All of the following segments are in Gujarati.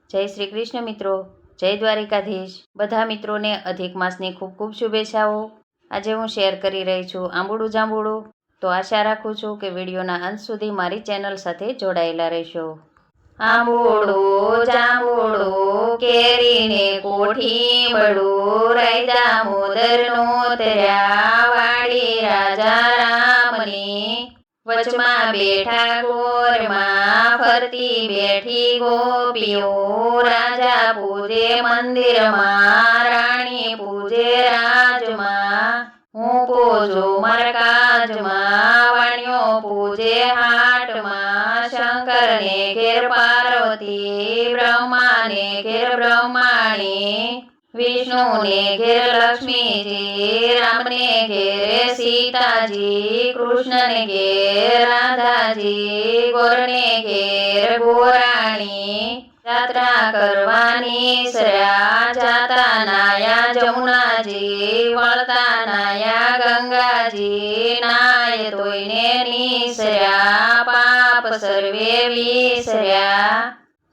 જય શ્રી કૃષ્ણ મિત્રો, જય દ્વારિકાધીશ। બધા મિત્રોને અધિક માસની ખૂબ ખૂબ શુભેચ્છાઓ। આજે હું શેર કરી રહી છું આંબોડું જાંબુડું। તો આશા રાખું છું કે વિડીયોના અંત સુધી મારી ચેનલ સાથે જોડાયેલા રહેશો। આંબોડું જાંબુડું કેરીને કોઠી બડું, રાય દામોદરનો તર્યા વાડી રાજા રામની। વચમાં બેઠા ગોરમાં ફરતી બેઠી ગોપીઓ, રાજા પૂજે મંદિરમાં, રાણી પૂજે રાજમાં। હું પૂજું મરકાજમાં, વાણિયો પૂજે હાટમાં। શંકરને ઘેર પાર્વતી, બ્રહ્માને ઘેર બ્રહ્માણી, વિષ્ણુને ઘેર લક્ષ્મીજી, રામને ઘેરે સીતાજી, કૃષ્ણને ઘેર રાધાજી, ગોરને ઘેર ગોરાણી। યાત્રા કરવાની સર્યા, જાતા નાયા જમુનાજી, વળતા નાયા ગંગાજી। નાય તોયને નીસર્યા, પાપ સર્વે વિસર્યા।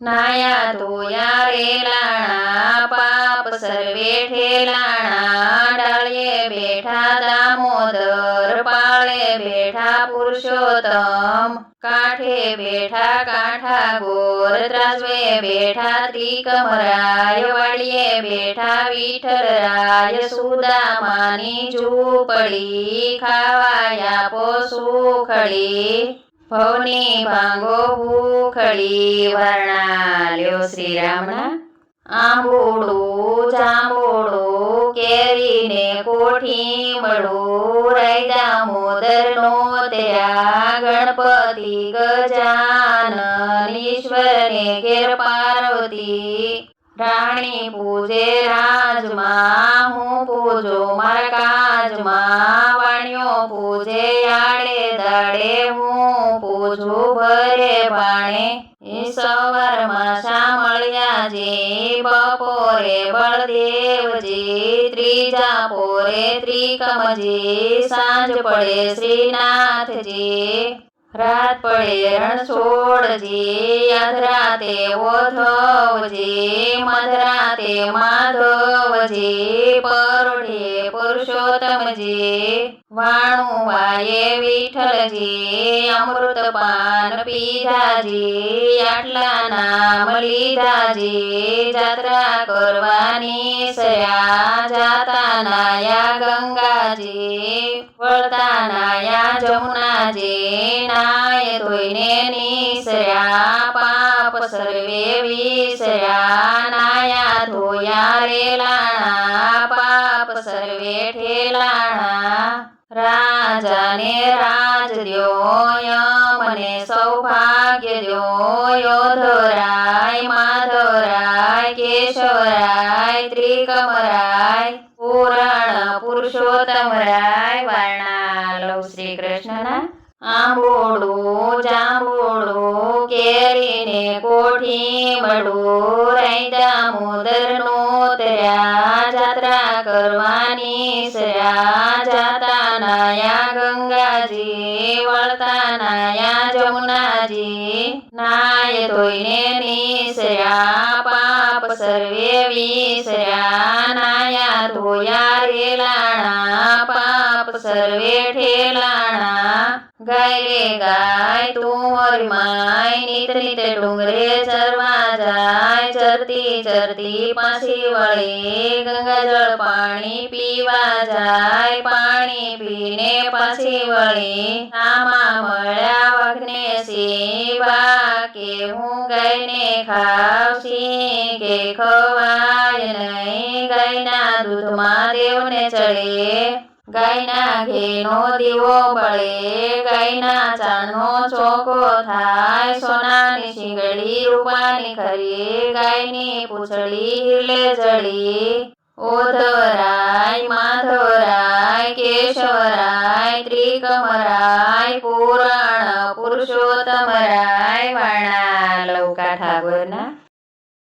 નાયા તોયા રેલાણા, પાપ સર્વે ઠેલાણા। ડાળીએ બેઠા દામોદર, પાળે બેઠા પુરુષોત્તમ, કાંઠે બેઠા કાંઠા ગોર, ત્રાજવે બેઠા ત્રિકમરાય, વાડીએ બેઠા વિઠ્ઠલરાય। સુદામાની ઝૂંપડી, ખાવાય આપો સુખડી, ભવની ભાંગો ભૂખડી। વર્ણાલ્યો શ્રી રામના આંબોડું જાંબુડું, કેરીને કોઠી બડું, રાય દામોદરનો તર્યા ગણપતિ ગજાનન, ઈશ્વરને ઘેર પાર્વતી, રાણી પૂજે રાજમાં। હું પૂજું મરકાજમાં, વાણિયો પૂજે આડે દાડે, હું પૂજું ભરે ભાણે। સવારમાં શામળિયાજી, બપોરે બળદેવજી, ત્રીજા પોરે ત્રિકમજી, સાંજ પડે શ્રીનાથજી, રાત પડે રણછોડજી, અધરાતે ઓધવજી, મધરાતે માધવજી, પરોઢે પુરુષોત્તમજી, વાણું વાયે વિઠ્ઠલજી, અમૃતપાન પીધાજી, આટલા નામ લીધાજી। જાત્રા કરવાની સર્યા, જાતા નાયા ગંગાજી, વળતા નાયા જમુનાજી। નાય તોયને નીસર્યા, પાપ સર્વે વિસર્યા। નાયા ધોયા રેલાણા, પાપ સર્વે ઠેલાણા। રાજાને રાજ દ્યો, યમને સૌભાગ્ય દ્યો, યોધરાય માધવરાય, કેશવરાય ત્રિકમરાય, પુરાણ પુરુષોત્તમરાય। વર્ણાલવ શ્રી કૃષ્ણના આંબોડું જાંબુડું, કેરીને કોઠી બડું, રાય દામોદરનો તર્યા જાત્રા કરવાની સર્યા, જાતા નાયા ગંગાજી, વળતા નાયા જમુનાજી। નાય તોયને નીસર્યા, પાપ સર્વે વિસર્યા। નાયા ધોયા રેલાણા, પાપ સર્વે ઠેલાણા। ગાય રે ગાય તુંવરી માય, નીત નીત ડુંગરે ચરવા જાય, ચરતી ચરતી પાછી વળે, ગંગાજળ પાણી પીવા જાય, પાણી પીને પાછી વળે। આમાં મળ્યા વાઘને સેવા, કે હું ગાયને ખાવશી, કે ખવાય નહીં, ગાયના દૂધમાં દેવને ચડે, ગાયના ઘેનો દીવો બળે, ગાયના ચાંદનો ચોકો થાય, સોનાની શીંગડી રૂપાની ખરી, ગાયની પૂંછડી હિરલે જડી। ઓધરાય માધવરાય, કેશવરાય ત્રિકમરાય, પુરાણ પુરુષોત્તમરાય। વર્ણાલવ કાઠાગોરના